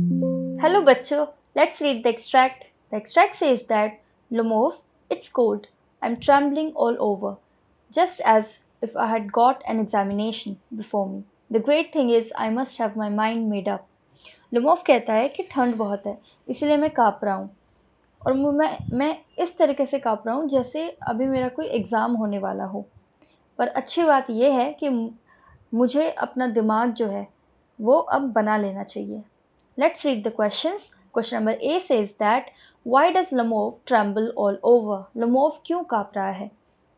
Hello, bachcho. Let's read the extract. The extract says that Lomov, it's cold. I'm trembling all over, just as if I had got an examination before me. The great thing is I must have my mind made up. लुमोव कहता है कि ठंड बहुत है, इसलिए मैं काँप रहा हूँ और मैं इस तरीके से काँप रहा हूँ जैसे अभी मेरा कोई एग्ज़ाम होने वाला हो। पर अच्छी बात ये है कि मुझे अपना दिमाग जो है वो अब बना लेना चाहिए। Let's read the questions. Question number A says that why does Lomov tremble all over? Lomov क्यों काँप रहा है?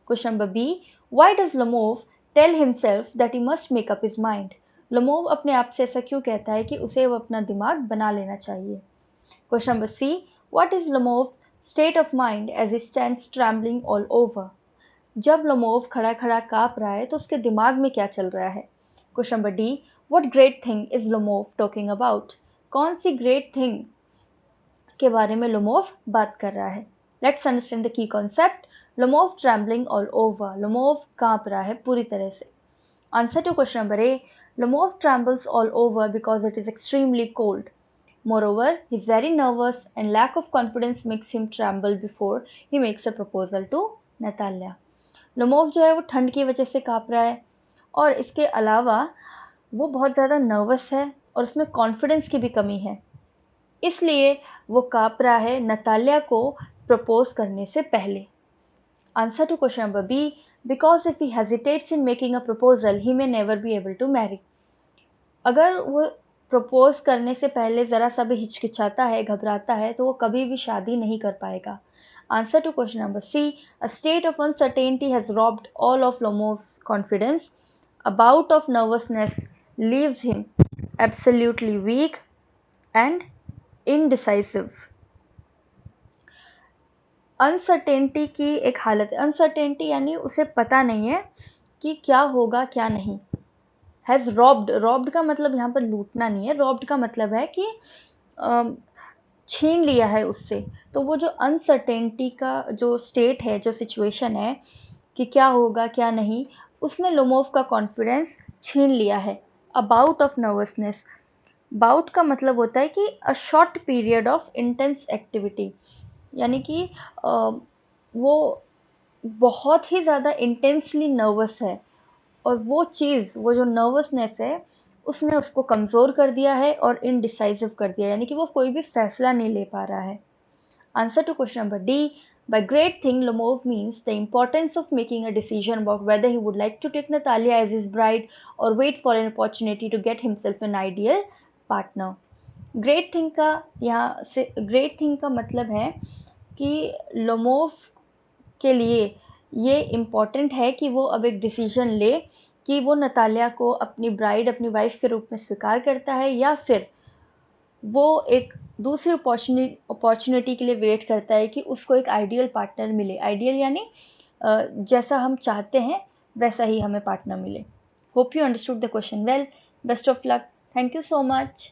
Question number B, why does Lomov tell himself that he must make up his mind? Lomov अपने आप से ऐसा क्यों कहता है कि उसे वो अपना दिमाग बना लेना चाहिए? Question number C, what is Lomov state of mind as he stands trembling all over? जब लमोव खड़ा खड़ा काँप रहा है तो उसके दिमाग में क्या चल रहा है? Question number D, what great thing is लमोव talking about? कौन सी ग्रेट थिंग के बारे में लमोव बात कर रहा है? Let's understand the key concept. Lomov trembling all over, Lomov काँप रहा है पूरी तरह से। Answer to question number A, Lomov trembles all over because it is extremely cold. Moreover, he is very nervous and lack of confidence makes him tremble before he makes a proposal to Natalia. लमोव जो है वो ठंड की वजह से काँप रहा है और इसके अलावा वो बहुत ज़्यादा नर्वस है और उसमें कॉन्फिडेंस की भी कमी है, इसलिए वो काँप रहा है नतालिया को प्रपोज करने से पहले। Answer to question number B, because if he hesitates in making a proposal he may never be able to marry. अगर वो प्रपोज करने से पहले ज़रा सा भी हिचकिचाता है, घबराता है, तो वो कभी भी शादी नहीं कर पाएगा। Answer to question number C, a state of uncertainty has robbed all of Lomov's confidence, a bout of nervousness leaves him absolutely weak and indecisive. Uncertainty की एक हालत है। अनसर्टेनिटी यानी उसे पता नहीं है कि क्या होगा क्या नहीं। हैज़ रॉब्ड, रॉब्ड का मतलब यहाँ पर लूटना नहीं है, रॉब्ड का मतलब है कि छीन लिया है उससे। तो वो जो अनसर्टेनिटी का जो स्टेट है, जो सिचुएशन है कि क्या होगा क्या नहीं, उसने लोमोव का कॉन्फिडेंस छीन लिया है। अबाउट ऑफ नर्वसनेस, बाउट का मतलब होता है कि a short period of intense activity, यानी कि वो बहुत ही ज़्यादा इंटेंसली नर्वस है और वो चीज़, वो जो नर्वसनेस है, उसने उसको कमज़ोर कर दिया है और इनडिसाइसिव कर दिया, यानी कि वो कोई भी फैसला नहीं ले पा रहा है। Answer to question number D, by great thing Lomov means the importance of making a decision about whether he would like to take Natalia as his bride or wait for an opportunity to get himself an ideal partner. Great thing का यहाँ से, great thing का मतलब है कि Lomov के लिए ये इम्पॉर्टेंट है कि वो अब एक डिसीजन ले कि वो नतालिया को अपनी ब्राइड, अपनी वाइफ के रूप में स्वीकार करता है या फिर वो एक दूसरी अपॉर्चुनिटी के लिए वेट करता है कि उसको एक आइडियल पार्टनर मिले। आइडियल यानी जैसा हम चाहते हैं वैसा ही हमें पार्टनर मिले। Hope you understood the question well. Best of luck. Thank you so much.